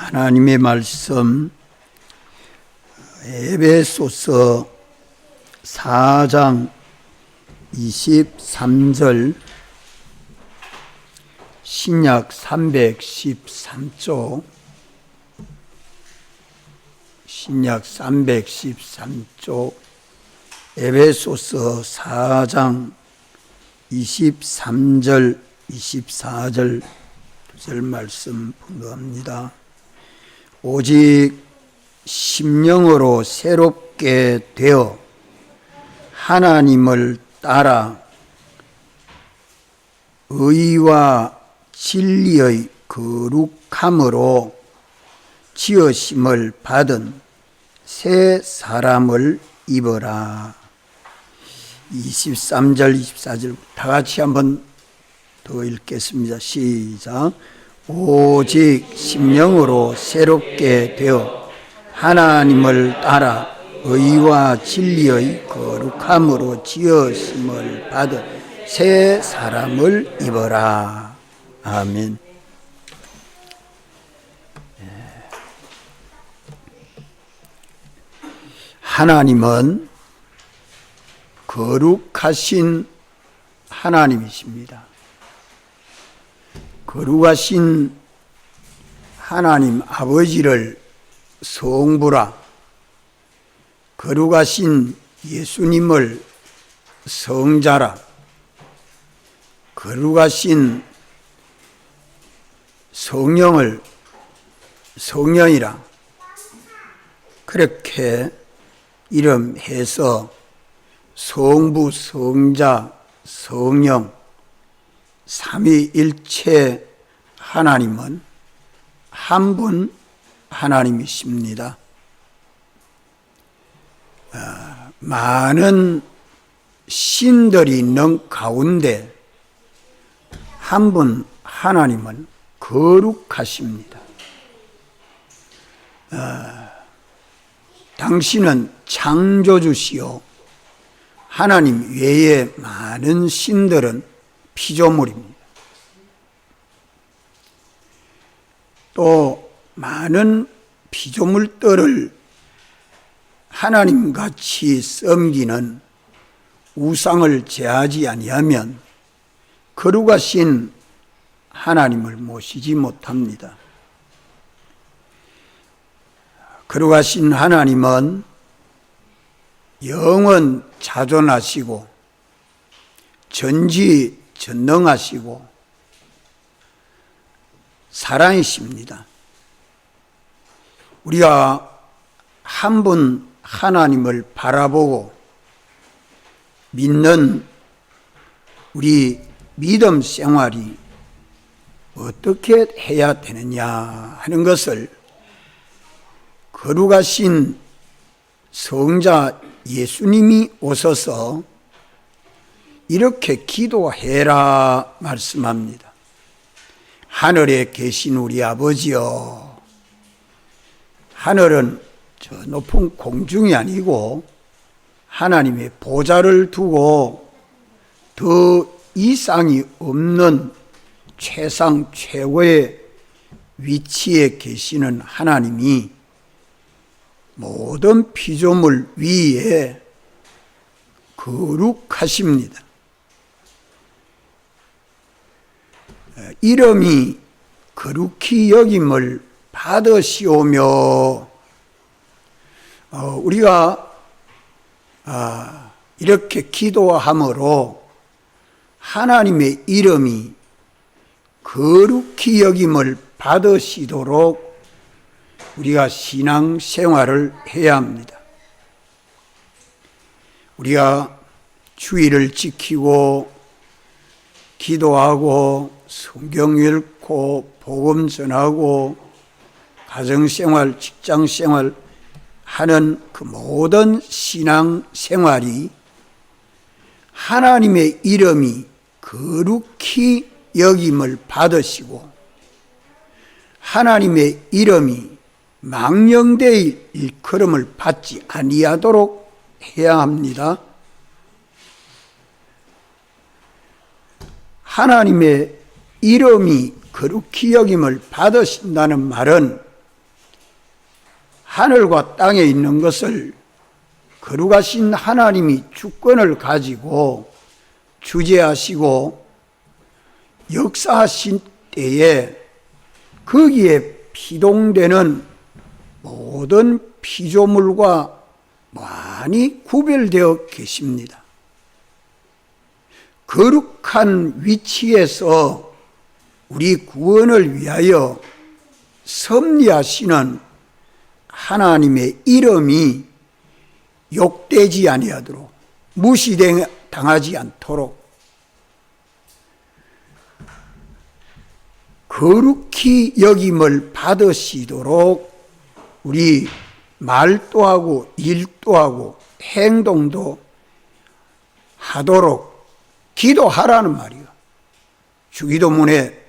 하나님의 말씀 에베소서 4장 23절 신약 313조 에베소서 4장 23절 24절 두 절 말씀 분노합니다. 오직 심령으로 새롭게 되어 하나님을 따라 의와 진리의 거룩함으로 지으심을 받은 새 사람을 입어라. 23절 24절 다 같이 한번 더 읽겠습니다. 시작. 오직 심령으로 새롭게 되어 하나님을 따라 의와 진리의 거룩함으로 지으심을 받은 새 사람을 입어라. 아멘. 하나님은 거룩하신 하나님이십니다. 거룩하신 하나님 아버지를 성부라, 거룩하신 예수님을 성자라, 거룩하신 성령을 성령이라 그렇게 이름해서 성부, 성자, 성령 삼위일체 하나님은 한 분 하나님이십니다. 많은 신들이 있는 가운데 한 분 하나님은 거룩하십니다. 당신은 창조주시요 하나님 외에 많은 신들은 피조물입니다. 또 많은 피조물들을 하나님같이 섬기는 우상을 제하지 아니하면 거룩하신 하나님을 모시지 못합니다. 거룩하신 하나님은 영원 자존하시고 전지전능하시고 사랑이십니다. 우리가 한 분 하나님을 바라보고 믿는 우리 믿음 생활이 어떻게 해야 되느냐 하는 것을 거룩하신 성자 예수님이 오셔서 이렇게 기도해라 말씀합니다. 하늘에 계신 우리 아버지여, 하늘은 저 높은 공중이 아니고 하나님의 보좌를 두고 더 이상이 없는 최상 최고의 위치에 계시는 하나님이 모든 피조물 위에 거룩하십니다. 이름이 거룩히 여김을 받으시오며, 우리가 이렇게 기도함으로 하나님의 이름이 거룩히 여김을 받으시도록 우리가 신앙생활을 해야 합니다. 우리가 주의를 지키고 기도하고 성경 읽고 복음 전하고 가정생활, 직장생활 하는 그 모든 신앙생활이 하나님의 이름이 거룩히 여김을 받으시고 하나님의 이름이 망령되이 일컬음을 받지 아니하도록 해야 합니다. 하나님의 이름이 거룩히 여김을 받으신다는 말은 하늘과 땅에 있는 것을 거룩하신 하나님이 주권을 가지고 주재하시고 역사하신 때에 거기에 피동되는 모든 피조물과 많이 구별되어 계십니다. 거룩한 위치에서 우리 구원을 위하여 섭리하시는 하나님의 이름이 욕되지 아니하도록, 무시당하지 않도록 거룩히 여김을 받으시도록 우리 말도 하고 일도 하고 행동도 하도록 기도하라는 말이요. 주기도문에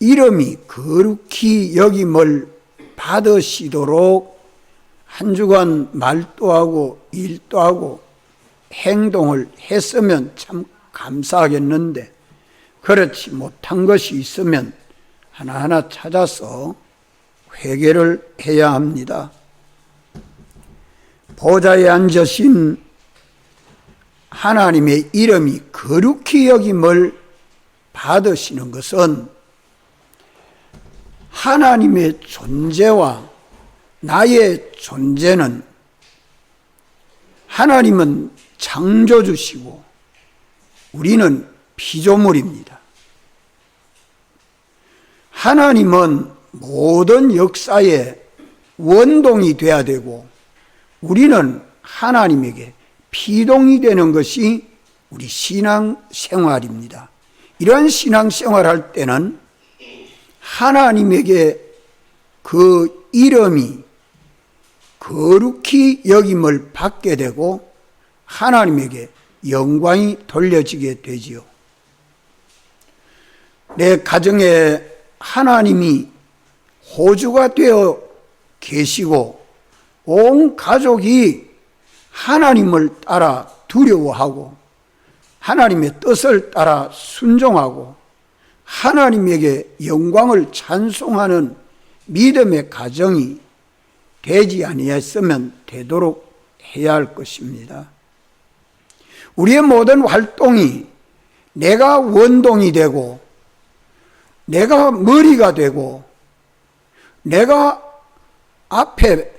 이름이 거룩히 여김을 받으시도록 한 주간 말도 하고 일도 하고 행동을 했으면 참 감사하겠는데 그렇지 못한 것이 있으면 하나하나 찾아서 회개를 해야 합니다. 보좌에 앉으신 하나님의 이름이 거룩히 여김을 받으시는 것은 하나님의 존재와 나의 존재는, 하나님은 창조주시고 우리는 피조물입니다. 하나님은 모든 역사의 원동이 되어야 되고 우리는 하나님에게 피동이 되는 것이 우리 신앙생활입니다. 이런 신앙생활할 때는 하나님에게 그 이름이 거룩히 여김을 받게 되고 하나님에게 영광이 돌려지게 되지요. 내 가정에 하나님이 호주가 되어 계시고 온 가족이 하나님을 따라 두려워하고 하나님의 뜻을 따라 순종하고 하나님에게 영광을 찬송하는 믿음의 가정이 되지 아니했으면 되도록 해야 할 것입니다. 우리의 모든 활동이 내가 원동이 되고 내가 머리가 되고 내가 앞에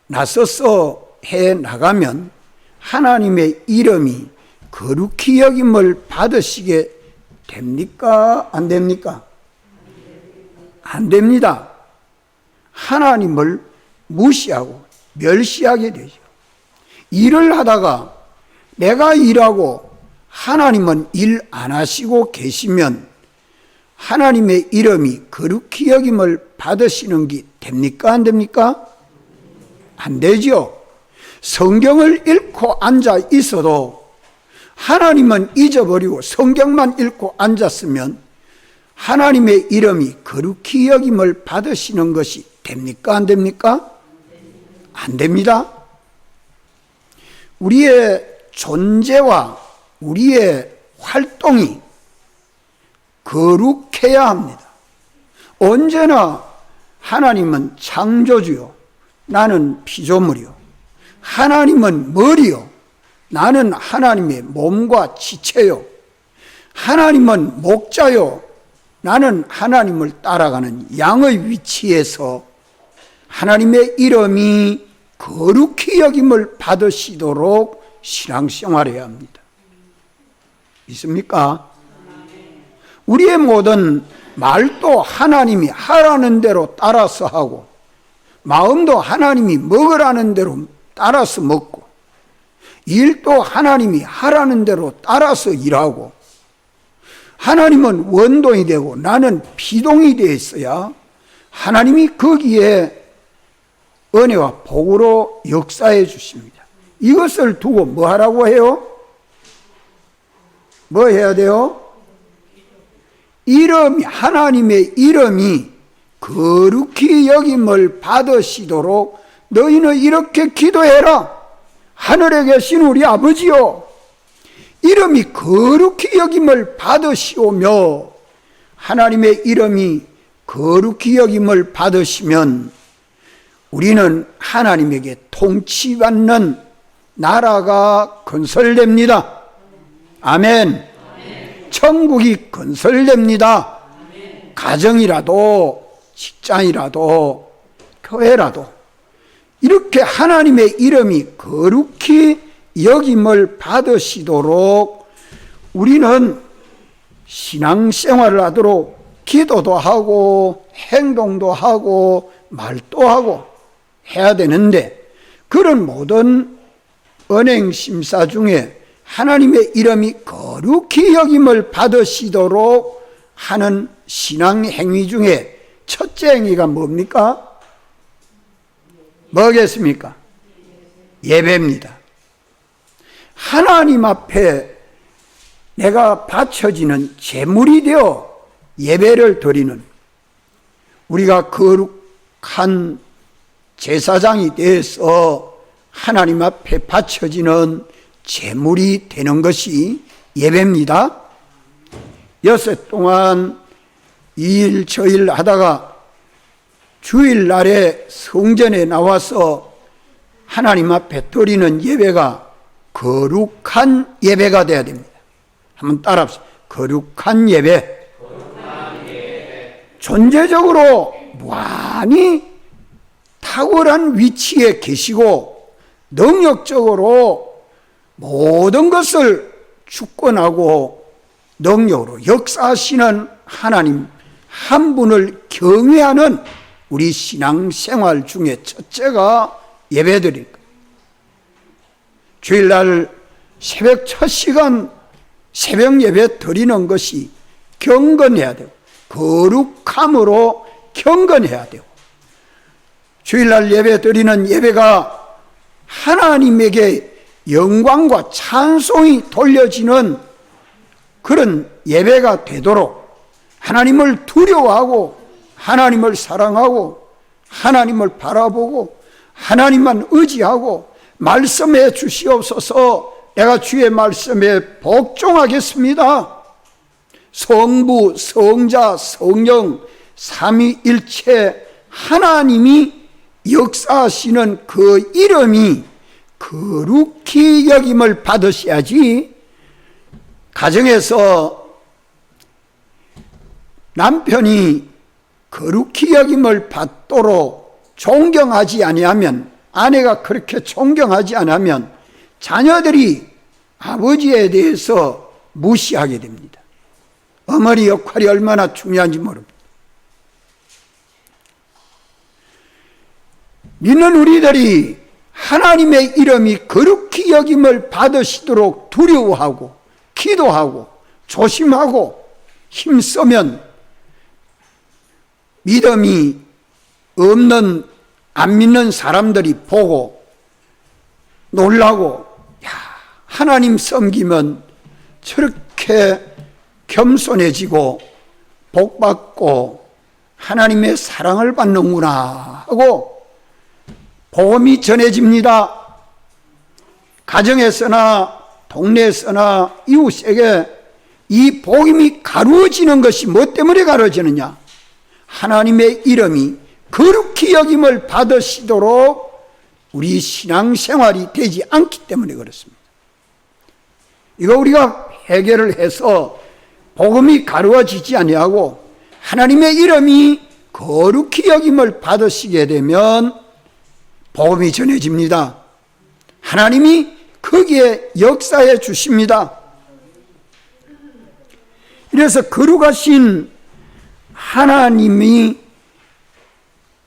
나서서 해 나가면 하나님의 이름이 거룩히 여김을 받으시게 됩니까? 안 됩니까? 안 됩니다. 하나님을 무시하고 멸시하게 되죠. 일을 하다가 내가 일하고 하나님은 일 안 하시고 계시면 하나님의 이름이 거룩히 여김을 받으시는 게 됩니까? 안 됩니까? 안 되죠. 성경을 읽고 앉아 있어도 하나님은 잊어버리고 성경만 읽고 앉았으면 하나님의 이름이 거룩히 여김을 받으시는 것이 됩니까? 안 됩니까? 안 됩니다. 우리의 존재와 우리의 활동이 거룩해야 합니다. 언제나 하나님은 창조주요, 나는 피조물이요. 하나님은 머리요, 나는 하나님의 몸과 지체요. 하나님은 목자요, 나는 하나님을 따라가는 양의 위치에서 하나님의 이름이 거룩히 여김을 받으시도록 신앙생활해야 합니다. 믿습니까? 우리의 모든 말도 하나님이 하라는 대로 따라서 하고 마음도 하나님이 먹으라는 대로 따라서 먹고 일도 하나님이 하라는 대로 따라서 일하고 하나님은 원동이 되고 나는 피동이 되어 있어야 하나님이 거기에 은혜와 복으로 역사해 주십니다. 이것을 두고 뭐 하라고 해요? 뭐 해야 돼요? 이름이, 하나님의 이름이 거룩히 여김을 받으시도록 너희는 이렇게 기도해라. 하늘에 계신 우리 아버지요, 이름이 거룩히 여김을 받으시오며, 하나님의 이름이 거룩히 여김을 받으시면 우리는 하나님에게 통치받는 나라가 건설됩니다. 아멘. 천국이 건설됩니다. 가정이라도 직장이라도 교회라도 이렇게 하나님의 이름이 거룩히 여김을 받으시도록 우리는 신앙생활을 하도록 기도도 하고 행동도 하고 말도 하고 해야 되는데, 그런 모든 언행 심사 중에 하나님의 이름이 거룩히 여김을 받으시도록 하는 신앙 행위 중에 첫째 행위가 뭡니까? 뭐겠습니까? 예배입니다. 하나님 앞에 내가 바쳐지는 제물이 되어 예배를 드리는, 우리가 거룩한 제사장이 되어서 하나님 앞에 바쳐지는 제물이 되는 것이 예배입니다. 엿새 동안 이일 저일 하다가 주일날에 성전에 나와서 하나님 앞에 드리는 예배가 거룩한 예배가 되어야 됩니다. 한번 따라합시다. 거룩한 예배. 존재적으로 무한히 탁월한 위치에 계시고 능력적으로 모든 것을 주권하고 능력으로 역사하시는 하나님 한 분을 경외하는 우리 신앙생활 중에 첫째가 예배드리는 거예요. 주일날 새벽 첫 시간 새벽 예배 드리는 것이 경건해야 되고 거룩함으로 경건해야 되고, 주일날 예배 드리는 예배가 하나님에게 영광과 찬송이 돌려지는 그런 예배가 되도록 하나님을 두려워하고 하나님을 사랑하고 하나님을 바라보고 하나님만 의지하고 말씀해 주시옵소서, 내가 주의 말씀에 복종하겠습니다. 성부, 성자, 성령 삼위일체 하나님이 역사하시는 그 이름이 거룩히 여김을 받으셔야지, 가정에서 남편이 거룩히 여김을 받도록 존경하지 아니하면, 아내가 그렇게 존경하지 않으면 자녀들이 아버지에 대해서 무시하게 됩니다. 어머니 역할이 얼마나 중요한지 모릅니다. 믿는 우리들이 하나님의 이름이 거룩히 여김을 받으시도록 두려워하고 기도하고 조심하고 힘쓰면 믿음이 없는 안 믿는 사람들이 보고 놀라고, 야, 하나님 섬기면 저렇게 겸손해지고 복받고 하나님의 사랑을 받는구나 하고 복음이 전해집니다. 가정에서나 동네에서나 이웃에게 이 복음이 가루어지는 것이 뭐 때문에 가루어지느냐? 하나님의 이름이 거룩히 여김을 받으시도록 우리 신앙생활이 되지 않기 때문에 그렇습니다. 이거 우리가 해결을 해서 복음이 가루어지지 아니하고 하나님의 이름이 거룩히 여김을 받으시게 되면 복음이 전해집니다. 하나님이 거기에 역사해 주십니다. 이래서 거룩하신 하나님이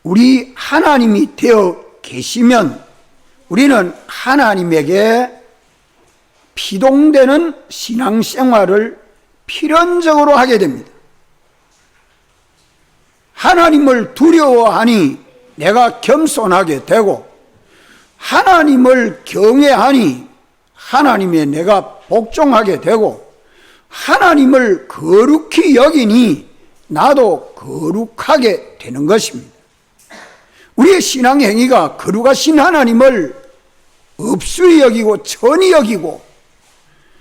우리 하나님이 되어 계시면 우리는 하나님에게 피동되는 신앙생활을 필연적으로 하게 됩니다. 하나님을 두려워하니 내가 겸손하게 되고, 하나님을 경외하니 하나님에 내가 복종하게 되고, 하나님을 거룩히 여기니 나도 거룩하게 되는 것입니다. 우리의 신앙 행위가 거룩하신 하나님을 업수히 여기고 천히 여기고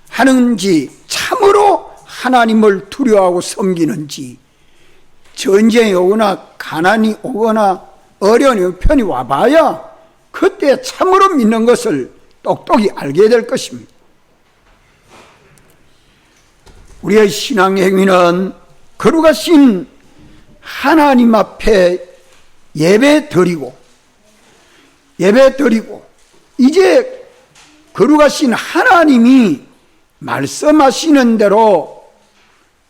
하는지, 참으로 하나님을 두려워하고 섬기는지, 전쟁이 오거나 가난이 오거나 어려운 형편이 와봐야 그때 참으로 믿는 것을 똑똑히 알게 될 것입니다. 우리의 신앙의 행위는 거룩하신 하나님 앞에 예배 드리고 이제 거룩하신 하나님이 말씀하시는 대로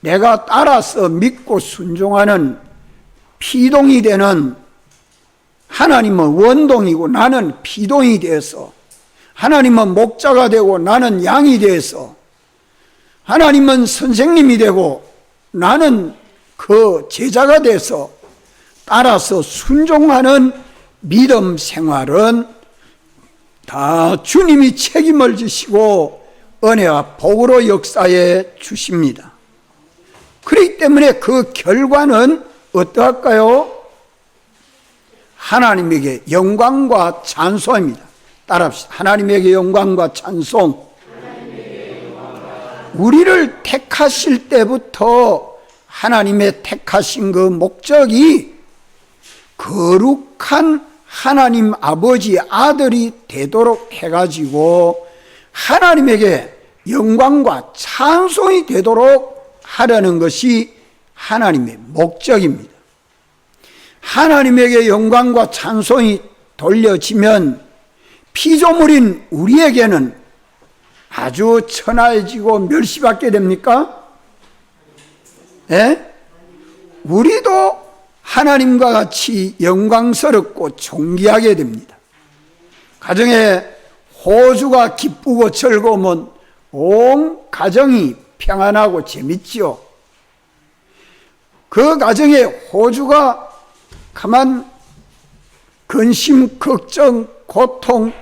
내가 따라서 믿고 순종하는 피동이 되는, 하나님은 원동이고 나는 피동이 되어서, 하나님은 목자가 되고 나는 양이 되어서, 하나님은 선생님이 되고 나는 그 제자가 돼서 따라서 순종하는 믿음 생활은 다 주님이 책임을 지시고 은혜와 복으로 역사해 주십니다. 그렇기 때문에 그 결과는 어떠할까요? 하나님에게 영광과 찬송입니다. 따라합시다. 하나님에게 영광과 찬송. 우리를 택하실 때부터 하나님의 택하신 그 목적이 거룩한 하나님 아버지 아들이 되도록 해가지고 하나님에게 영광과 찬송이 되도록 하려는 것이 하나님의 목적입니다. 하나님에게 영광과 찬송이 돌려지면 피조물인 우리에게는 아주 천하해지고 멸시받게 됩니까? 예? 우리도 하나님과 같이 영광스럽고 존귀하게 됩니다. 가정에 호주가 기쁘고 즐거우면 온 가정이 평안하고 재밌지요. 그 가정에 호주가 가만 근심, 걱정, 고통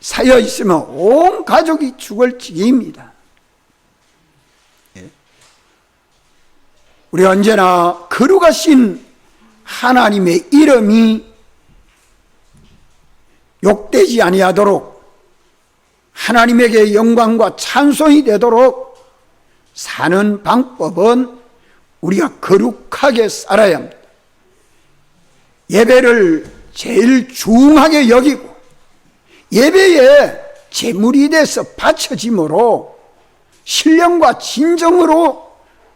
쌓여 있으면 온 가족이 죽을 지경입니다. 우리 언제나 거룩하신 하나님의 이름이 욕되지 아니하도록, 하나님에게 영광과 찬송이 되도록 사는 방법은 우리가 거룩하게 살아야 합니다. 예배를 제일 중하게 여기고 예배에 제물이 돼서 바쳐짐으로 신령과 진정으로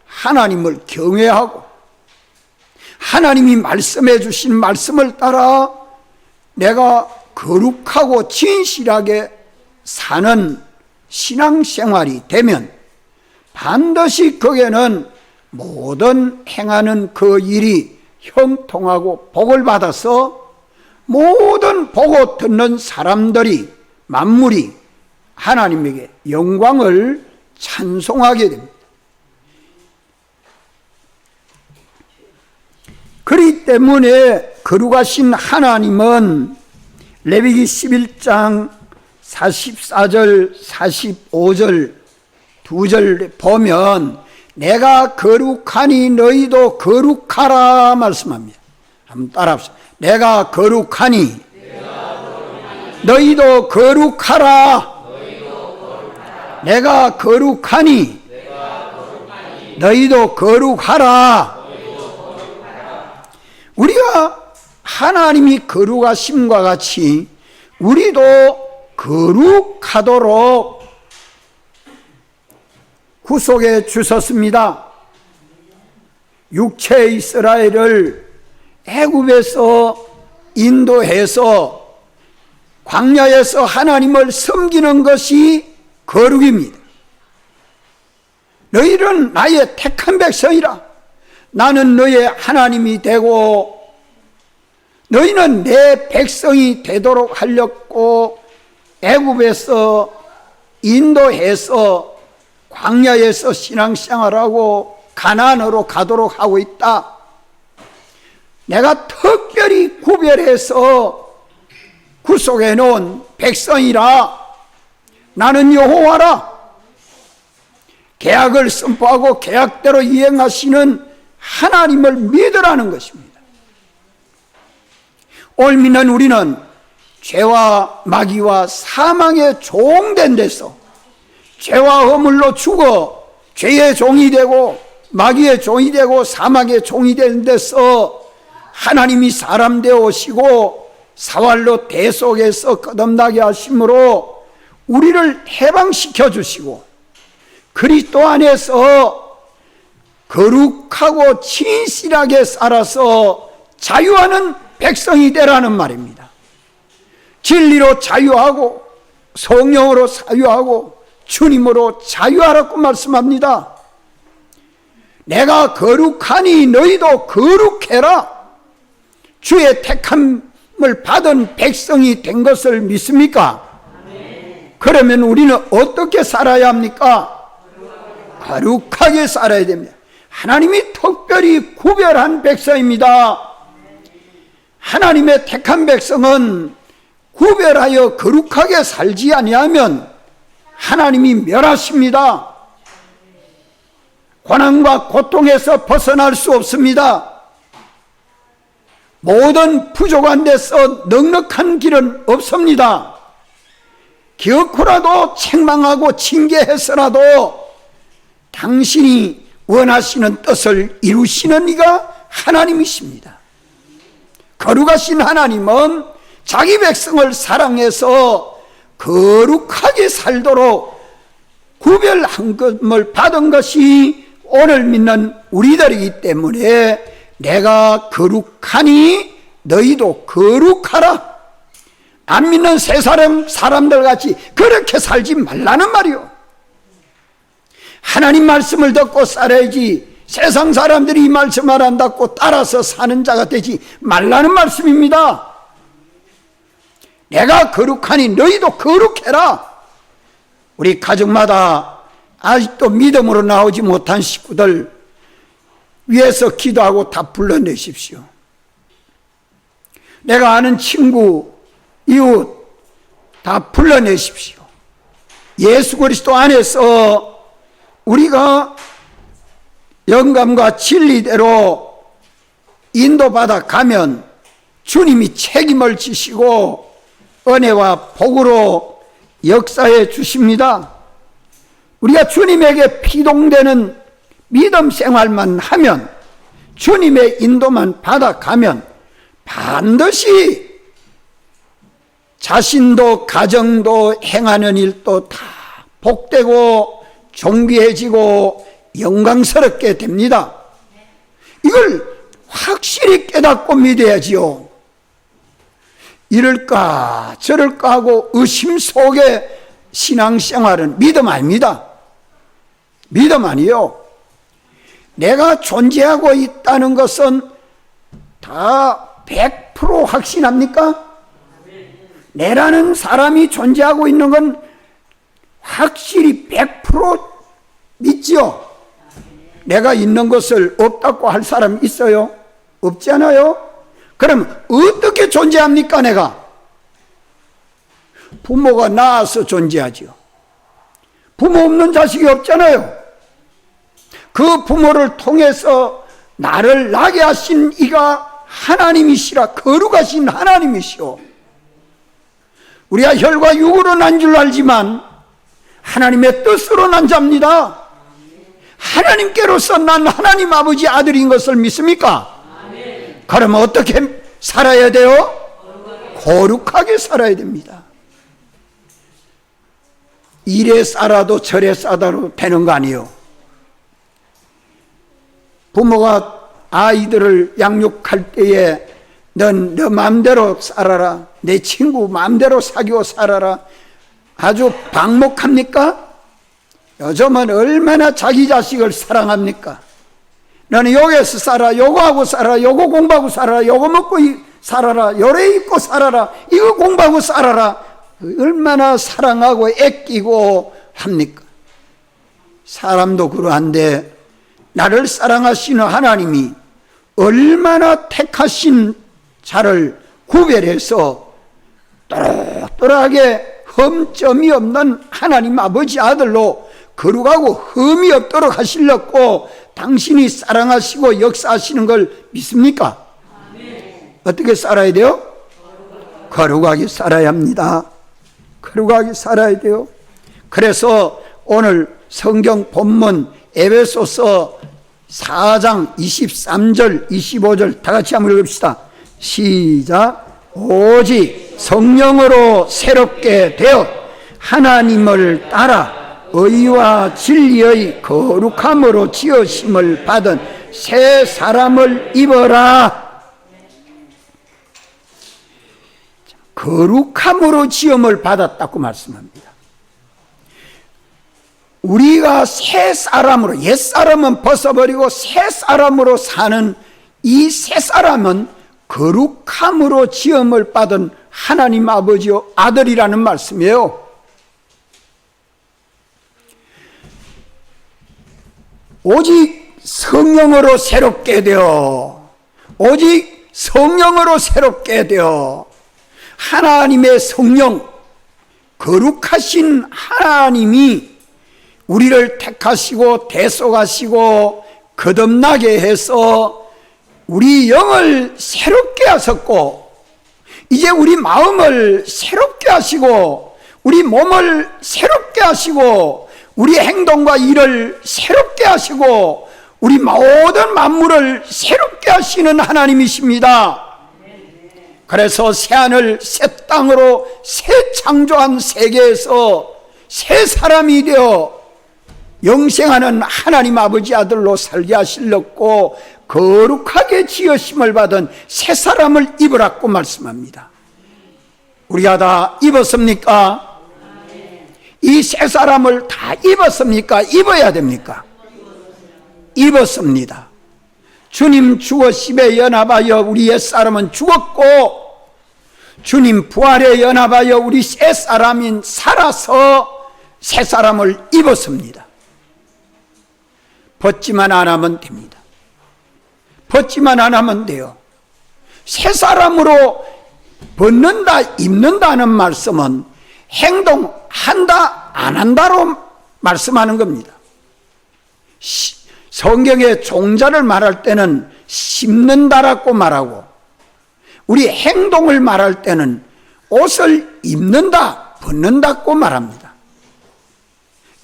하나님을 경외하고 하나님이 말씀해 주신 말씀을 따라 내가 거룩하고 진실하게 사는 신앙생활이 되면 반드시 거기에는 모든 행하는 그 일이 형통하고 복을 받아서 모든 보고 듣는 사람들이, 만물이 하나님에게 영광을 찬송하게 됩니다. 그렇기 때문에 거룩하신 하나님은 레위기 11장 44절 45절 2절 보면 내가 거룩하니 너희도 거룩하라 말씀합니다. 한번 따라합시다. 내가 거룩하니 너희도 거룩하라. 내가 거룩하니 너희도 거룩하라. 우리가 하나님이 거룩하심과 같이 우리도 거룩하도록 구속해 주셨습니다. 육체 이스라엘을 애굽에서 인도해서 광야에서 하나님을 섬기는 것이 거룩입니다. 너희는 나의 택한 백성이라. 나는 너의 하나님이 되고 너희는 내 백성이 되도록 하려고 애굽에서 인도해서 광야에서 신앙생활하고 가나안으로 가도록 하고 있다. 내가 특별히 구별해서 구속해 놓은 백성이라. 나는 여호와라. 계약을 선포하고 계약대로 이행하시는 하나님을 믿으라는 것입니다. 옮기는 우리는 죄와 마귀와 사망의 종된 데서 죄와 허물로 죽어 죄의 종이 되고 마귀의 종이 되고 사망의 종이 된 데서 하나님이 사람 되어 오시고 사활로 대 속에서 거듭나게 하심으로 우리를 해방시켜 주시고 그리스도 안에서 거룩하고 진실하게 살아서 자유하는 백성이 되라는 말입니다. 진리로 자유하고 성령으로 자유하고 주님으로 자유하라고 말씀합니다. 내가 거룩하니 너희도 거룩해라. 주의 택함을 받은 백성이 된 것을 믿습니까? 그러면 우리는 어떻게 살아야 합니까? 거룩하게 살아야 됩니다. 하나님이 특별히 구별한 백성입니다. 하나님의 택한 백성은 구별하여 거룩하게 살지 아니하면 하나님이 멸하십니다. 고난과 고통에서 벗어날 수 없습니다. 모든 부족한 데서 넉넉한 길은 없습니다. 기어코라도 책망하고 징계해서라도 당신이 원하시는 뜻을 이루시는 이가 하나님이십니다. 거룩하신 하나님은 자기 백성을 사랑해서 거룩하게 살도록 구별한 것을 받은 것이 오늘 믿는 우리들이기 때문에 내가 거룩하니 너희도 거룩하라. 안 믿는 세 사람들 같이 그렇게 살지 말라는 말이요. 하나님 말씀을 듣고 살아야지 세상 사람들이 이 말씀을 안 듣고 따라서 사는 자가 되지 말라는 말씀입니다. 내가 거룩하니 너희도 거룩해라. 우리 가정마다 아직도 믿음으로 나오지 못한 식구들 위해서 기도하고 다 불러내십시오. 내가 아는 친구, 이웃 다 불러내십시오. 예수 그리스도 안에서 우리가 영감과 진리대로 인도받아 가면 주님이 책임을 지시고 은혜와 복으로 역사해 주십니다. 우리가 주님에게 피동되는 믿음 생활만 하면, 주님의 인도만 받아가면 반드시 자신도 가정도 행하는 일도 다 복되고 존귀해지고 영광스럽게 됩니다. 이걸 확실히 깨닫고 믿어야지요. 이럴까 저럴까 하고 의심 속에 신앙생활은 믿음 아닙니다. 믿음 아니요. 내가 존재하고 있다는 것은 다 100% 확신합니까? 내라는 사람이 존재하고 있는 건 확실히 100% 믿지요. 내가 있는 것을 없다고 할 사람 있어요? 없잖아요. 그럼 어떻게 존재합니까? 내가 부모가 낳아서 존재하지요. 부모 없는 자식이 없잖아요. 그 부모를 통해서 나를 나게 하신 이가 하나님이시라. 거룩하신 하나님이시오. 우리가 혈과 육으로 난 줄 알지만 하나님의 뜻으로 난 자입니다. 하나님께로서 난 하나님 아버지 아들인 것을 믿습니까? 그러면 어떻게 살아야 돼요? 거룩하게 살아야 됩니다. 이래 살아도 저래 살아도 되는 거 아니에요. 부모가 아이들을 양육할 때에 넌 너 마음대로 살아라, 내 친구 마음대로 사귀어 살아라, 아주 방목합니까? 요즘은 얼마나 자기 자식을 사랑합니까? 너는 여기에서 살아, 요거 하고 살아, 요거 공부하고 살아라, 요거 먹고 살아라, 요래 입고 살아라, 이거 공부하고 살아라. 얼마나 사랑하고 애끼고 합니까? 사람도 그러한데 나를 사랑하시는 하나님이 얼마나 택하신 자를 구별해서 또렷하게 흠점이 없는 하나님 아버지 아들로 거룩하고 흠이 없도록 하시려고 당신이 사랑하시고 역사하시는 걸 믿습니까? 어떻게 살아야 돼요? 거룩하게 살아야 합니다. 거룩하게 살아야 돼요. 그래서 오늘 성경 본문 에베소서 4장 23절 25절 다 같이 한번 읽읍시다. 시작. 오직 성령으로 새롭게 되어 하나님을 따라 의와 진리의 거룩함으로 지으심을 받은 새 사람을 입어라. 거룩함으로 지음을 받았다고 말씀합니다. 우리가 새 사람으로, 옛 사람은 벗어버리고 새 사람으로 사는 이 새 사람은 거룩함으로 지음을 받은 하나님 아버지의 아들이라는 말씀이에요. 오직 성령으로 새롭게 되어, 오직 성령으로 새롭게 되어 하나님의 성령, 거룩하신 하나님이 우리를 택하시고 대속하시고 거듭나게 해서 우리 영을 새롭게 하셨고, 이제 우리 마음을 새롭게 하시고 우리 몸을 새롭게 하시고 우리 행동과 일을 새롭게 하시고 우리 모든 만물을 새롭게 하시는 하나님이십니다. 그래서 새하늘 새 땅으로 새 창조한 세계에서 새 사람이 되어 영생하는 하나님 아버지 아들로 살게 하시려고 거룩하게 지으심을 받은 새 사람을 입으라고 말씀합니다. 우리가 다 입었습니까? 이 새 사람을 다 입었습니까? 입어야 됩니까? 입었습니다. 주님 죽으심에 연합하여 우리 옛사람은 죽었고, 주님 부활에 연합하여 우리 새 사람인 살아서 새 사람을 입었습니다. 벗지만 안 하면 됩니다. 벗지만 안 하면 돼요. 새 사람으로 벗는다, 입는다는 말씀은 행동한다, 안 한다로 말씀하는 겁니다. 성경의 종자를 말할 때는 심는다라고 말하고, 우리 행동을 말할 때는 옷을 입는다, 벗는다고 말합니다.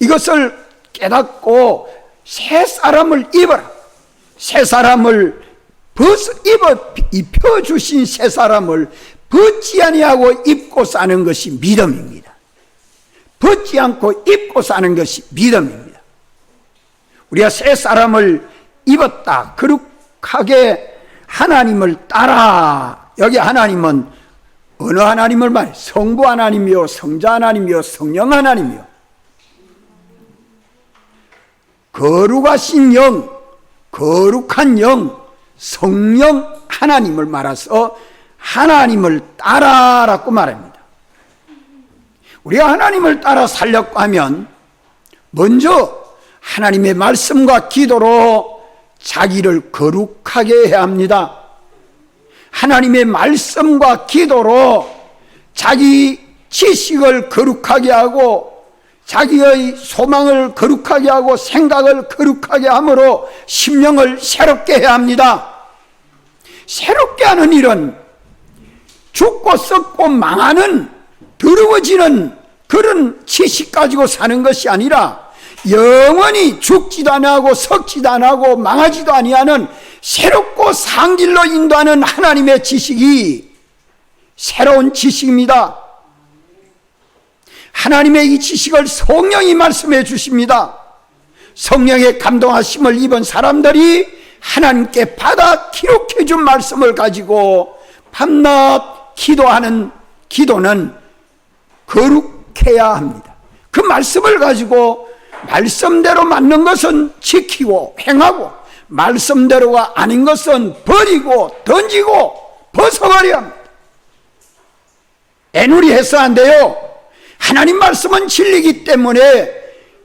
이것을 깨닫고 새 사람을 입어라. 새 사람을 입혀주신 새 사람을 벗지 아니하고 입고 사는 것이 믿음입니다. 벗지 않고 입고 사는 것이 믿음입니다. 우리가 새 사람을 입었다, 거룩하게 하나님을 따라. 여기 하나님은 어느 하나님을 말해? 성부 하나님이요, 성자 하나님이요, 성령 하나님이요. 거룩하신 영, 거룩한 영, 성령 하나님을 말해서 하나님을 따라라고 말합니다. 우리가 하나님을 따라 살려고 하면 먼저 하나님의 말씀과 기도로 자기를 거룩하게 해야 합니다. 하나님의 말씀과 기도로 자기 지식을 거룩하게 하고 자기의 소망을 거룩하게 하고 생각을 거룩하게 함으로 심령을 새롭게 해야 합니다. 새롭게 하는 일은 죽고 썩고 망하는, 더러워지는 그런 지식 가지고 사는 것이 아니라 영원히 죽지도 않고 썩지도 않고 망하지도 아니하는 새롭고 상길로 인도하는 하나님의 지식이 새로운 지식입니다. 하나님의 이 지식을 성령이 말씀해 주십니다. 성령의 감동하심을 입은 사람들이 하나님께 받아 기록해 준 말씀을 가지고 밤낮 기도하는 기도는 거룩해야 합니다. 그 말씀을 가지고 말씀대로 맞는 것은 지키고 행하고, 말씀대로가 아닌 것은 버리고 던지고 벗어버려야 합니다. 애누리해서 안 돼요. 하나님 말씀은 진리이기 때문에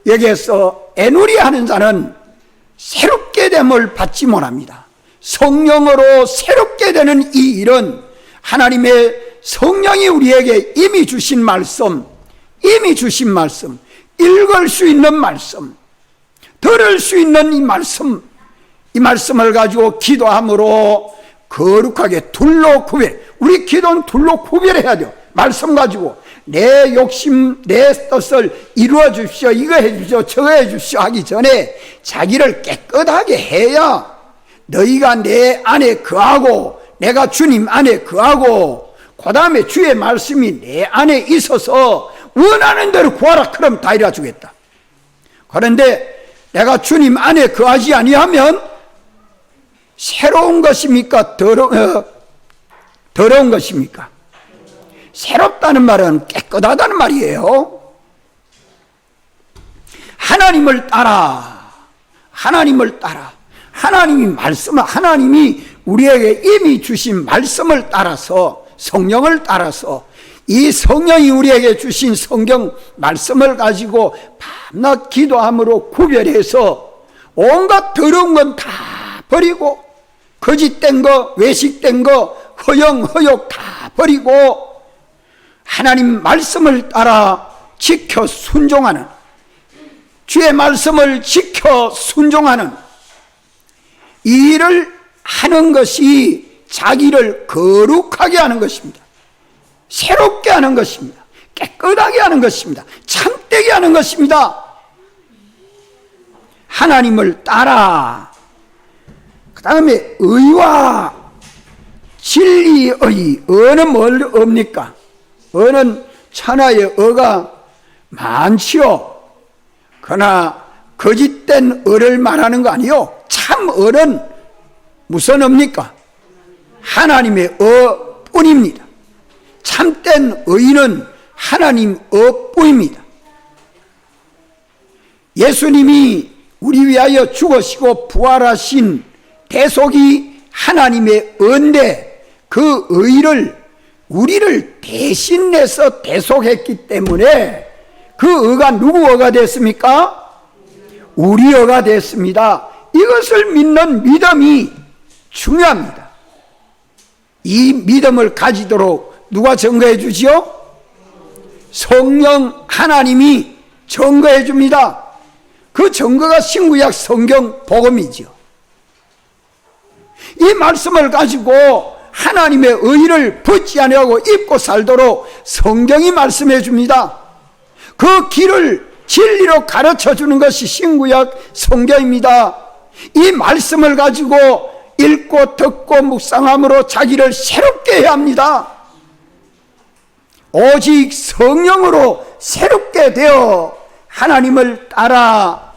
여기에서 애누리하는 자는 새롭게 됨을 받지 못합니다. 성령으로 새롭게 되는 이 일은 하나님의 성령이 우리에게 이미 주신 말씀, 읽을 수 있는 말씀, 들을 수 있는 이 말씀을 가지고 기도함으로 거룩하게 둘로 구별, 우리 기도는 둘로 구별해야 돼요. 말씀 가지고 내 욕심, 내 뜻을 이루어 주십시오, 이거 해 주십시오, 저거 해 주십시오 하기 전에 자기를 깨끗하게 해야 너희가 내 안에 거하고 내가 주님 안에 거하고 그 다음에 주의 말씀이 내 안에 있어서 원하는 대로 구하라. 그럼 다 이루어 주겠다. 그런데 내가 주님 안에 거하지 아니하면 새로운 것입니까? 더러운 것입니까? 새롭다는 말은 깨끗하다는 말이에요. 하나님을 따라, 하나님을 따라, 하나님이 우리에게 이미 주신 말씀을 따라서, 성령을 따라서, 이 성령이 우리에게 주신 성경 말씀을 가지고 밤낮 기도함으로 구별해서 온갖 더러운 건 다 버리고, 거짓된 거, 외식된 거, 허영, 허욕 다 버리고 하나님 말씀을 따라 지켜 순종하는, 주의 말씀을 지켜 순종하는 이 일을 하는 것이 자기를 거룩하게 하는 것입니다. 새롭게 하는 것입니다. 깨끗하게 하는 것입니다. 참되게 하는 것입니다. 하나님을 따라, 그 다음에 의와 진리의, 의는 뭡니까? 의는 천하의 의가 많지요. 그러나 거짓된 의를 말하는 거 아니요. 참 의는 무슨 의입니까? 하나님의 의뿐입니다. 참된 의는 하나님 의뿐입니다. 예수님이 우리 위하여 죽으시고 부활하신 대속이 하나님의 의인데 그 의를 우리를 대신해서 대속했기 때문에 그 의가 누구 의가 됐습니까? 우리 의가 됐습니다. 이것을 믿는 믿음이 중요합니다. 이 믿음을 가지도록 누가 증거해 주지요? 성령 하나님이 증거해 줍니다. 그 증거가 신구약 성경 복음이지요. 이 말씀을 가지고 하나님의 의를 벗지 아니하고 입고 살도록 성경이 말씀해 줍니다. 그 길을 진리로 가르쳐 주는 것이 신구약 성경입니다. 이 말씀을 가지고 읽고 듣고 묵상함으로 자기를 새롭게 해야 합니다. 오직 성령으로 새롭게 되어 하나님을 따라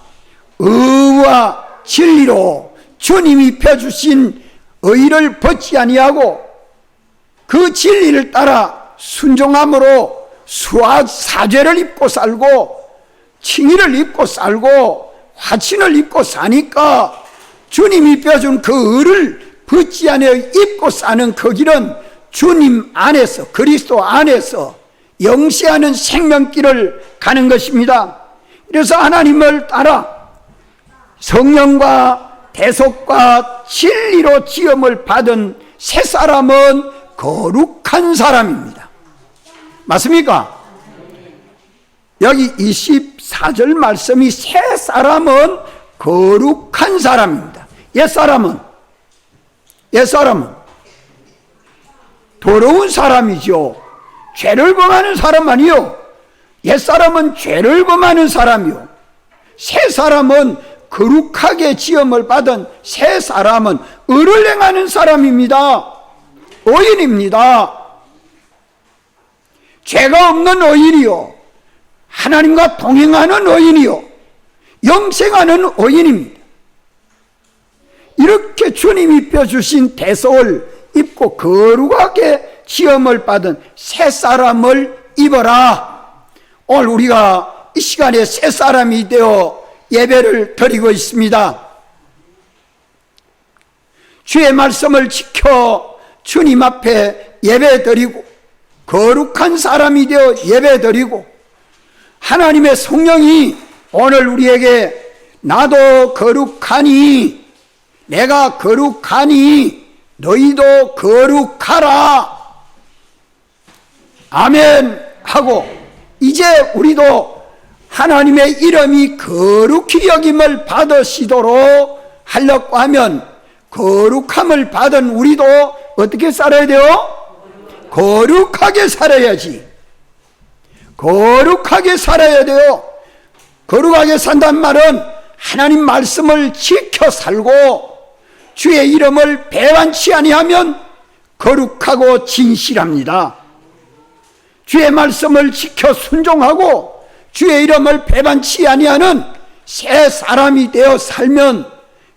의와 진리로 주님이 펴주신 의를 벗지 아니하고 그 진리를 따라 순종함으로 사죄를 입고 살고 칭의를 입고 살고 화친을 입고 사니까 주님이 펴준 그 의를 벗지 아니하고 입고 사는 그 길은 주님 안에서, 그리스도 안에서 영시하는 생명길을 가는 것입니다. 그래서 하나님을 따라 성령과 대속과 진리로 지음을 받은 새 사람은 거룩한 사람입니다. 맞습니까? 여기 24절 말씀이 새 사람은 거룩한 사람입니다. 옛사람은 더러운 사람이죠. 죄를 범하는 사람 아니요. 옛사람은 죄를 범하는 사람이요. 새 사람은 거룩하게 지음을 받은 새 사람은 의를 행하는 사람입니다. 의인입니다. 죄가 없는 의인이요, 하나님과 동행하는 의인이요, 영생하는 의인입니다. 이렇게 주님이 펴주신 대속을 입고 거룩하게 지음을 받은 새 사람을 입어라. 오늘 우리가 이 시간에 새 사람이 되어 예배를 드리고 있습니다. 주의 말씀을 지켜 주님 앞에 예배 드리고 거룩한 사람이 되어 예배 드리고 하나님의 성령이 오늘 우리에게 나도 거룩하니 내가 거룩하니 너희도 거룩하라 아멘 하고 이제 우리도 하나님의 이름이 거룩히 여김을 받으시도록 하려고 하면 거룩함을 받은 우리도 어떻게 살아야 돼요? 거룩하게 살아야지. 거룩하게 살아야 돼요. 거룩하게 산다는 말은 하나님 말씀을 지켜 살고 주의 이름을 배반치 아니하면 거룩하고 진실합니다. 주의 말씀을 지켜 순종하고 주의 이름을 배반치 아니하는 새 사람이 되어 살면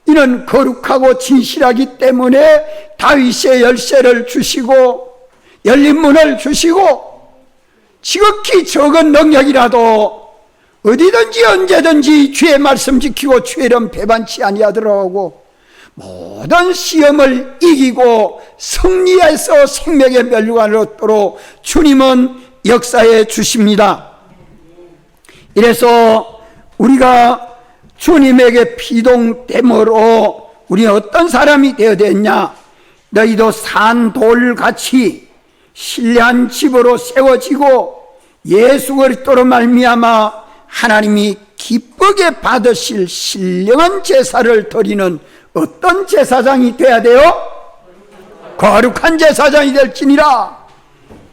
이는 거룩하고 진실하기 때문에 다윗의 열쇠를 주시고 열린 문을 주시고 지극히 적은 능력이라도 어디든지 언제든지 주의 말씀 지키고 주의 이름 배반치 아니하더라고 모든 시험을 이기고 승리해서 생명의 멸류관을 얻도록 주님은 역사해 주십니다. 이래서 우리가 주님에게 피동됨으로 우리는 어떤 사람이 되어야 되느냐? 너희도 산 돌같이 신뢰한 집으로 세워지고 예수 그리스도로 말미암아 하나님이 기쁘게 받으실 신령한 제사를 드리는 어떤 제사장이 돼야 돼요? 거룩한 제사장이 될지니라.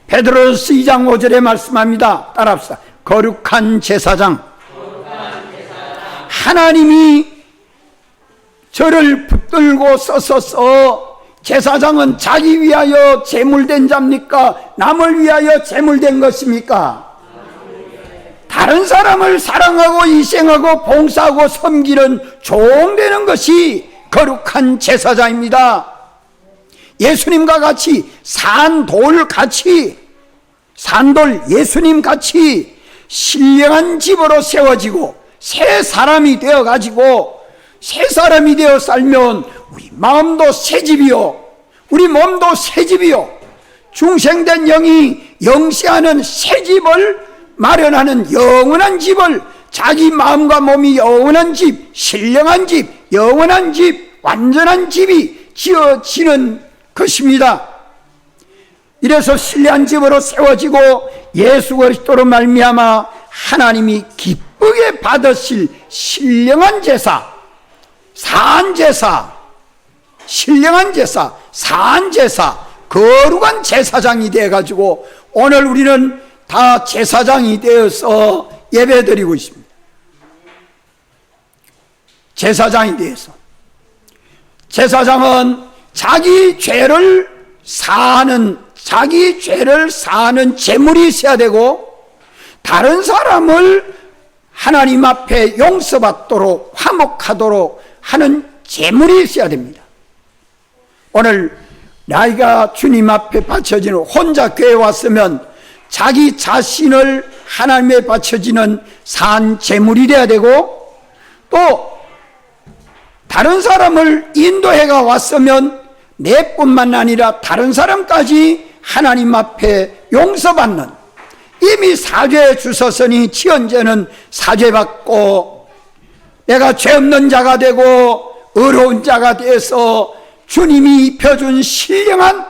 베드로서 2장 5절에 말씀합니다. 따라합시다. 거룩한 제사장. 하나님이 저를 붙들고 서서서 제사장은 자기 위하여 제물된 자입니까? 남을 위하여 제물된 것입니까? 다른 사람을 사랑하고 희생하고 봉사하고 섬기는 종 되는 것이 거룩한 제사장입니다. 예수님과 같이 산돌 예수님 같이 신령한 집으로 세워지고 새 사람이 되어가지고 새 사람이 되어 살면 우리 마음도 새 집이요 우리 몸도 새 집이요 중생된 영이 영시하는 새 집을 마련하는 영원한 집을 자기 마음과 몸이 영원한 집, 신령한 집, 영원한 집, 완전한 집이 지어지는 것입니다. 이래서 신령한 집으로 세워지고 예수 그리스도로 말미암아 하나님이 기쁘게 받으실 신령한 제사, 사한 제사, 신령한 제사, 사한 제사, 거룩한 제사장이 되어가지고 오늘 우리는 다 제사장이 되어서 예배드리고 있습니다. 제사장이 되어서 제사장은 자기 죄를 사하는 제물이 있어야 되고 다른 사람을 하나님 앞에 용서받도록 화목하도록 하는 제물이 있어야 됩니다. 오늘 나이가 주님 앞에 바쳐지는 혼자 교회에 왔으면 자기 자신을 하나님에 바쳐지는 산 제물이 돼야 되고 또 다른 사람을 인도해가 왔으면 내뿐만 아니라 다른 사람까지 하나님 앞에 용서받는 이미 사죄해 주셨으니 지언죄는 사죄받고 내가 죄 없는 자가 되고 의로운 자가 되어서 주님이 입혀준 신령한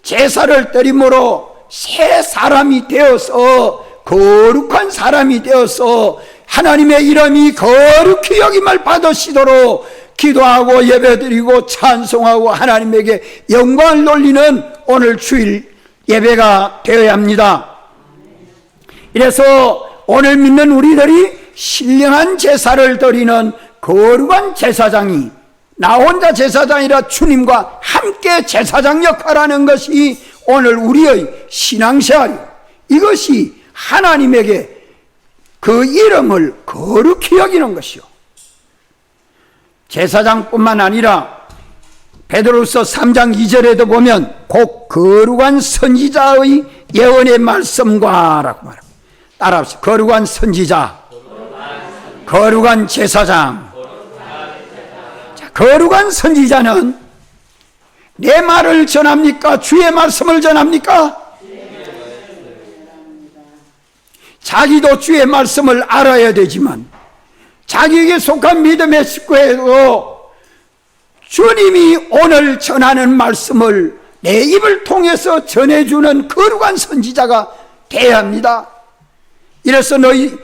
제사를 드림으로 새 사람이 되어서 거룩한 사람이 되어서 하나님의 이름이 거룩히 여김을 받으시도록 기도하고 예배드리고 찬송하고 하나님에게 영광을 돌리는 오늘 주일 예배가 되어야 합니다. 이래서 오늘 믿는 우리들이 신령한 제사를 드리는 거룩한 제사장이 나 혼자 제사장이라 주님과 함께 제사장 역할하는 것이 오늘 우리의 신앙생활이요. 이것이 하나님에게 그 이름을 거룩히 여기는 것이요. 제사장뿐만 아니라 베드로서 3장 2절에도 보면 곧 거룩한 선지자의 예언의 말씀과 라고 말합니다. 따라합시다. 거룩한 선지자, 거룩한 제사장. 자, 거룩한 선지자는 내 말을 전합니까? 주의 말씀을 전합니까? 자기도 주의 말씀을 알아야 되지만 자기에게 속한 믿음의 식구에도 주님이 오늘 전하는 말씀을 내 입을 통해서 전해주는 거룩한 선지자가 되어야 합니다. 이래서 너희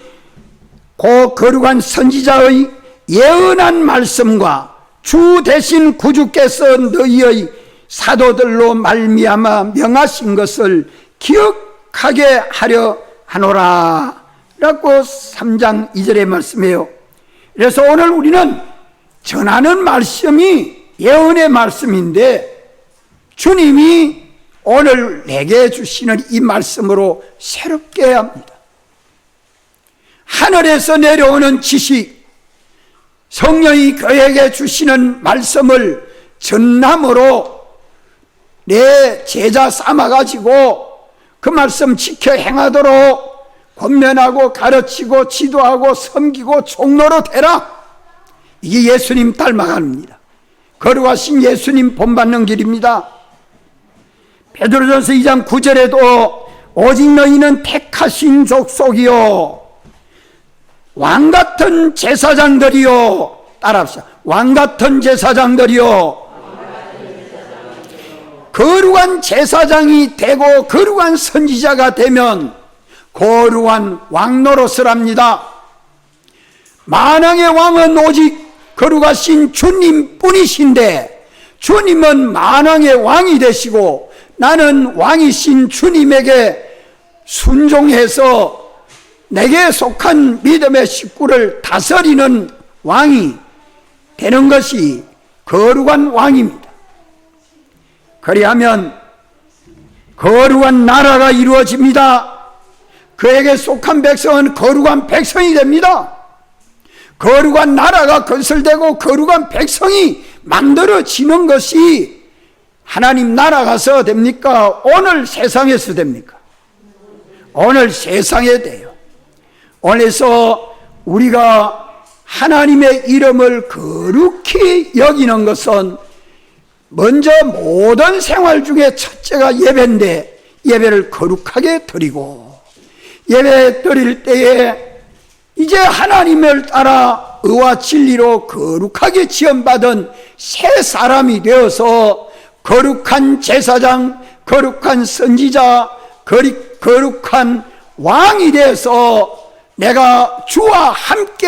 그 거룩한 선지자의 예언한 말씀과 주 대신 구주께서 너희의 사도들로 말미암아 명하신 것을 기억하게 하려 하노라 라고 3장 2절에 말씀해요. 그래서 오늘 우리는 전하는 말씀이 예언의 말씀인데 주님이 오늘 내게 주시는 이 말씀으로 새롭게 해야 합니다. 하늘에서 내려오는 지식, 성령이 그에게 주시는 말씀을 전함으로 내 제자 삼아가지고 그 말씀 지켜 행하도록 권면하고 가르치고 지도하고 섬기고 종로로 되라. 이게 예수님 닮아갑니다. 거룩하신 예수님 본받는 길입니다. 베드로전서 2장 9절에도 오직 너희는 택하신 족속이요 왕같은 제사장들이요, 따라합시다. 왕같은 제사장들이요, 거룩한 제사장이 되고 거룩한 선지자가 되면 거룩한 왕노릇을합니다. 만왕의 왕은 오직 거룩하신 주님 뿐이신데 주님은 만왕의 왕이 되시고 나는 왕이신 주님에게 순종해서 내게 속한 믿음의 식구를 다스리는 왕이 되는 것이 거룩한 왕입니다. 그리하면 거룩한 나라가 이루어집니다. 그에게 속한 백성은 거룩한 백성이 됩니다. 거룩한 나라가 건설되고 거룩한 백성이 만들어지는 것이 하나님 나라가서 됩니까? 오늘 세상에서 됩니까? 오늘 세상에 돼요. 오늘서 우리가 하나님의 이름을 거룩히 여기는 것은 먼저 모든 생활 중에 첫째가 예배인데 예배를 거룩하게 드리고 예배 드릴 때에 이제 하나님을 따라 의와 진리로 거룩하게 지원받은 새 사람이 되어서 거룩한 제사장, 거룩한 선지자, 거룩한 왕이 되어서 내가 주와 함께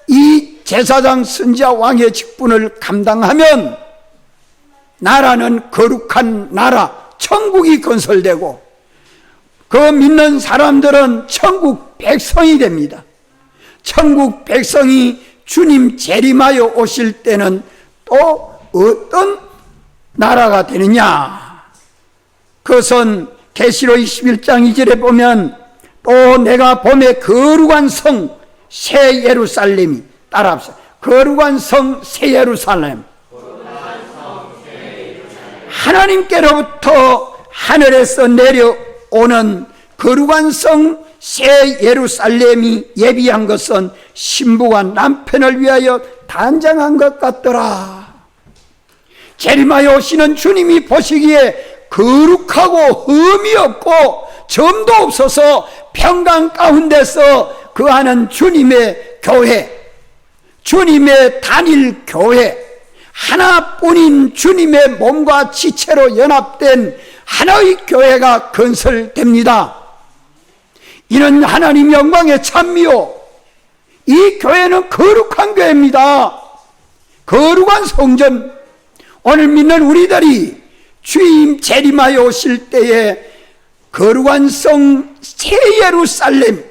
이 제사장, 선지자, 왕의 직분을 감당하면 나라는 거룩한 나라, 천국이 건설되고 그 믿는 사람들은 천국 백성이 됩니다. 천국 백성이 주님 재림하여 오실 때는 또 어떤 나라가 되느냐? 그것은 계시록 21장 2절에 보면 또 내가 봄에 거룩한 성 새 예루살렘이, 따라합시다. 거룩한 성 새 예루살렘, 하나님께로부터 하늘에서 내려오는 거룩한 성 새 예루살렘이 예비한 것은 신부가 남편을 위하여 단장한 것 같더라. 재림하여 오시는 주님이 보시기에 거룩하고 흠이 없고 점도 없어서 평강 가운데서 거하는 주님의 교회, 주님의 단일 교회, 하나뿐인 주님의 몸과 지체로 연합된 하나의 교회가 건설됩니다. 이는 하나님 영광의 찬미요, 이 교회는 거룩한 교회입니다. 거룩한 성전. 오늘 믿는 우리들이 주님 재림하여 오실 때에 거룩한 성 새 예루살렘,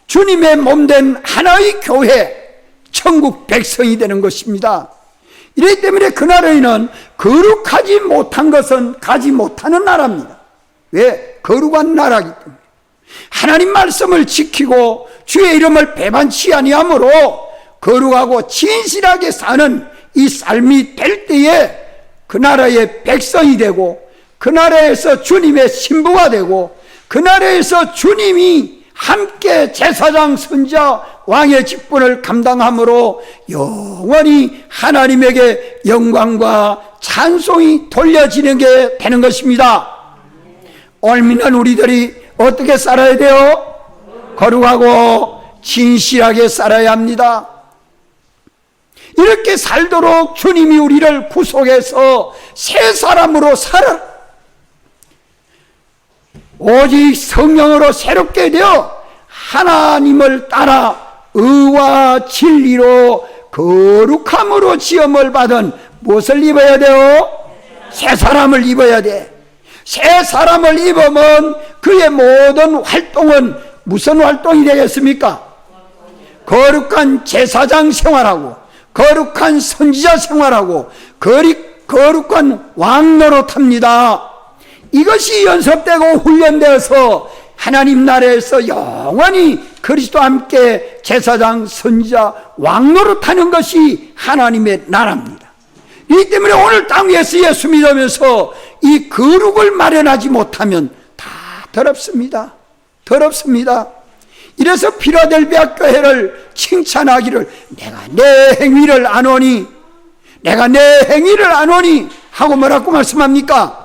주님의 몸된 하나의 교회, 천국 백성이 되는 것입니다. 이렇기 때문에 그날에는 거룩하지 못한 것은 가지 못하는 나라입니다. 왜? 거룩한 나라이기 때문에. 하나님 말씀을 지키고 주의 이름을 배반치 아니하므로 거룩하고 진실하게 사는 이 삶이 될 때에 그 나라의 백성이 되고 그 나라에서 주님의 신부가 되고 그 나라에서 주님이 함께 제사장, 선지자, 왕의 직분을 감당함으로 영원히 하나님에게 영광과 찬송이 돌려지는 게 되는 것입니다. 오늘 믿는 우리들이 어떻게 살아야 돼요? 거룩하고 진실하게 살아야 합니다. 이렇게 살도록 주님이 우리를 구속해서 새 사람으로 살아 오직 성령으로 새롭게 되어 하나님을 따라 의와 진리로 거룩함으로 지음을 받은 무엇을 입어야 돼요? 새 사람을 입어야 돼. 새 사람을 입으면 그의 모든 활동은 무슨 활동이 되겠습니까? 거룩한 제사장 생활하고 거룩한 선지자 생활하고 거룩한 왕 노릇합니다. 이것이 연습되고 훈련되어서 하나님 나라에서 영원히 그리스도와 함께 제사장, 선지자, 왕 노릇하는 것이 하나님의 나라입니다. 이 때문에 오늘 땅 위에서 예수 믿으면서 이 거룩을 마련하지 못하면 다 더럽습니다. 더럽습니다. 이래서 필라델피아 교회를 칭찬하기를 내가 내 행위를 아노니 내가 내 행위를 아노니 하고 뭐라고 말씀합니까?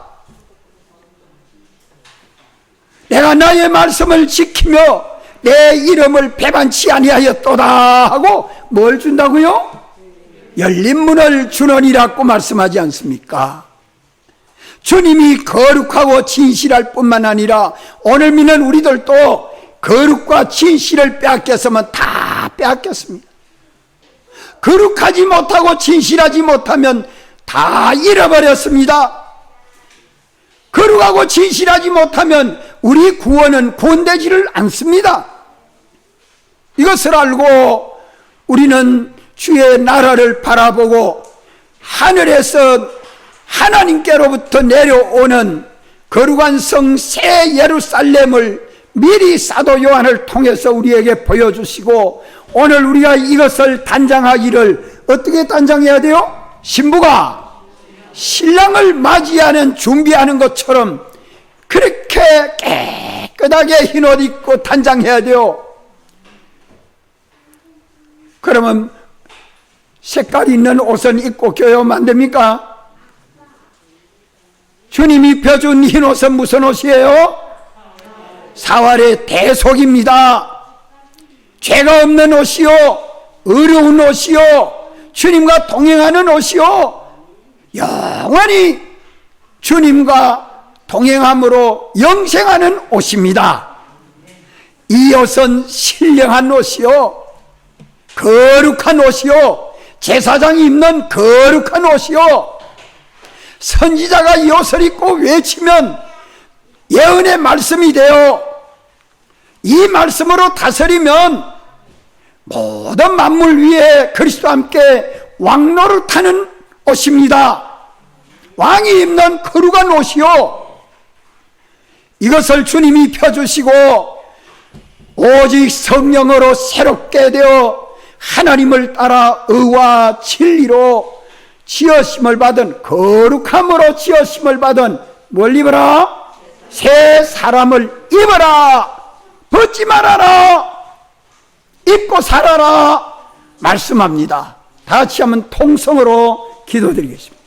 내가 나의 말씀을 지키며 내 이름을 배반치 아니하였도다 하고 뭘 준다고요? 열린 문을 주느니라고 말씀하지 않습니까? 주님이 거룩하고 진실할 뿐만 아니라 오늘 믿는 우리들도 거룩과 진실을 빼앗겼으면 다 빼앗겼습니다. 거룩하지 못하고 진실하지 못하면 다 잃어버렸습니다. 거룩하고 진실하지 못하면 우리 구원은 구원되지를 않습니다. 이것을 알고 우리는 주의 나라를 바라보고 하늘에서 하나님께로부터 내려오는 거룩한 성 새 예루살렘을 미리 사도 요한을 통해서 우리에게 보여주시고 오늘 우리가 이것을 단장하기를 어떻게 단장해야 돼요? 신부가 신랑을 맞이하는 준비하는 것처럼 그렇게 깨끗하게 흰 옷 입고 단장해야 돼요. 그러면 색깔 있는 옷은 입고 교회 오면 안 됩니까? 주님이 펴준 흰 옷은 무슨 옷이에요? 사활의 대속입니다. 죄가 없는 옷이요, 의로운 옷이요, 주님과 동행하는 옷이요, 영원히 주님과 동행함으로 영생하는 옷입니다. 이 옷은 신령한 옷이요, 거룩한 옷이요, 제사장이 입는 거룩한 옷이요, 선지자가 이 옷을 입고 외치면 예언의 말씀이 되어 이 말씀으로 다스리면 모든 만물 위에 그리스도와 함께 왕노릇하는 옷입니다. 왕이 입는 거룩한 옷이요, 이것을 주님이 펴주시고 오직 성령으로 새롭게 되어 하나님을 따라 의와 진리로 지으심을 받은, 거룩함으로 지으심을 받은 뭘 입어라? 새 사람을 입어라. 벗지 말아라. 입고 살아라 말씀합니다. 다 같이 한번 통성으로 기도드리겠습니다.